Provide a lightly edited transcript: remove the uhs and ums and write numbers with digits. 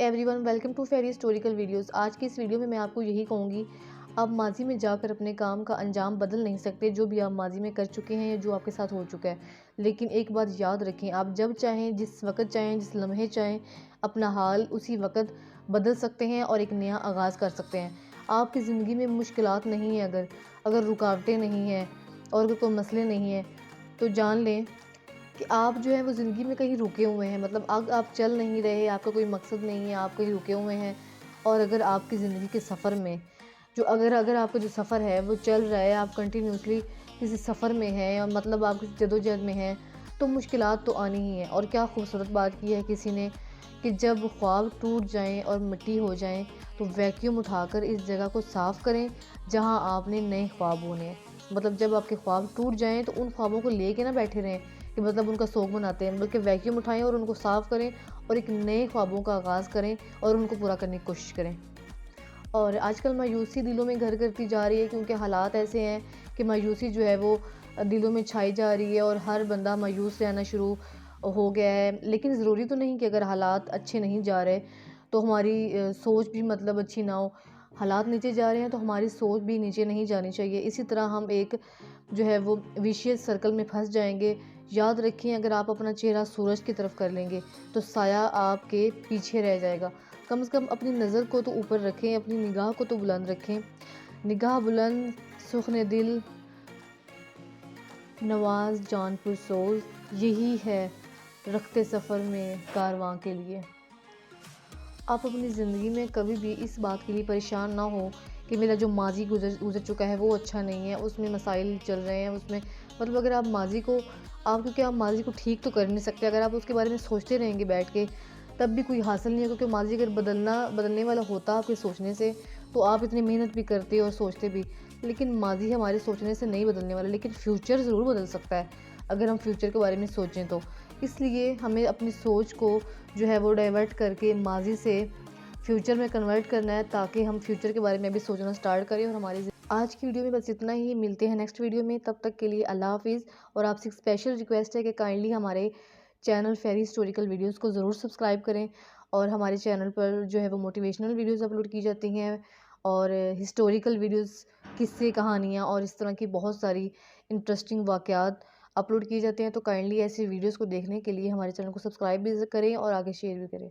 Everyone, welcome to ferry historical videos. आज की इस वीडियो में मैं आपको यही कहूँगी, आप माजी में जाकर अपने काम का अंजाम बदल नहीं सकते, जो भी आप माजी में कर चुके हैं या जो आपके साथ हो चुका है। लेकिन एक बात याद रखें, आप जब चाहें, जिस वक्त चाहें, जिस लम्हे चाहें, अपना हाल उसी वक्त बदल सकते हैं और एक नया आगाज़ कर सकते हैं। आपकी ज़िंदगी में मुश्किलात नहीं है, अगर रुकावटें नहीं हैं और अगर कोई मसले नहीं हैं, तो जान लें कि आप जो है वो ज़िंदगी में कहीं रुके हुए हैं। मतलब आप चल नहीं रहे, आपका कोई मकसद नहीं है, आप कहीं रुके हुए हैं। और अगर आपकी ज़िंदगी के सफ़र में जो अगर आपका जो सफ़र है वो चल रहा है, आप कंटिन्यूसली किसी सफ़र में हैं और मतलब आप किसी जदोजहद में हैं, तो मुश्किलात तो आनी ही हैं। और क्या खूबसूरत बात की है किसी ने कि जब ख्वाब टूट जाएं और मिट्टी हो जाएं, तो वैक्यूम उठाकर इस जगह को साफ़ करें जहां आपने नए ख्वाब होने हैं। मतलब जब आपके ख्वाब टूट जाएं तो उन ख्वाबों को लेके ना बैठे रहें कि मतलब उनका शौक मनाते हैं, बल्कि वैक्यूम उठाएं और उनको साफ़ करें और एक नए ख्वाबों का आगाज़ करें और उनको पूरा करने की कोशिश करें। और आजकल मायूसी दिलों में घर करती जा रही है, क्योंकि हालात ऐसे हैं कि मायूसी जो है वो दिलों में छाई जा रही है और हर बंदा मायूस रहना शुरू हो गया है। लेकिन ज़रूरी तो नहीं कि अगर हालात अच्छे नहीं जा रहे तो हमारी सोच भी मतलब अच्छी ना हो। हालात नीचे जा रहे हैं तो हमारी सोच भी नीचे नहीं जानी चाहिए। इसी तरह हम एक जो है वो विशियस सर्कल में फंस जाएंगे। याद रखें, अगर आप अपना चेहरा सूरज की तरफ कर लेंगे तो साया आपके पीछे रह जाएगा। कम से कम अपनी नज़र को तो ऊपर रखें, अपनी निगाह को तो बुलंद रखें। निगाह बुलंद सुखने दिल नवाज जानपुर सोल, यही है रखते सफ़र में कारवां के लिए। आप अपनी ज़िंदगी में कभी भी इस बात के लिए परेशान ना हो कि मेरा जो माजी गुजर चुका है वो अच्छा नहीं है, उसमें मसाइल चल रहे हैं, उसमें मतलब अगर आप क्योंकि आप माजी को ठीक तो कर नहीं सकते। अगर आप उसके बारे में सोचते रहेंगे बैठ के, तब भी कोई हासिल नहीं है, क्योंकि माजी अगर बदलने वाला होता आपके सोचने से, तो आप इतनी मेहनत भी करते और सोचते भी। लेकिन माजी हमारे सोचने से नहीं बदलने वाला, लेकिन फ्यूचर ज़रूर बदल सकता है अगर हम फ्यूचर के बारे में सोचें तो। इसलिए हमें अपनी सोच को जो है वो डाइवर्ट करके माजी से फ्यूचर में कन्वर्ट करना है, ताकि हम फ्यूचर के बारे में भी सोचना स्टार्ट करें। और आज की वीडियो में बस इतना ही। मिलते हैं नेक्स्ट वीडियो में, तब तक के लिए अल्लाह हाफिज़। और आपसे एक स्पेशल रिक्वेस्ट है कि काइंडली हमारे चैनल फेरी हिस्टोरिकल वीडियोस को ज़रूर सब्सक्राइब करें। और हमारे चैनल पर जो है वो मोटिवेशनल वीडियोस अपलोड की जाती हैं और हिस्टोरिकल वीडियोस, किस्से, कहानियाँ और इस तरह की बहुत सारी इंटरेस्टिंग वाक़यात अपलोड किए जाते हैं। तो काइंडली ऐसे वीडियोस को देखने के लिए हमारे चैनल को सब्सक्राइब भी करें और आगे शेयर भी करें।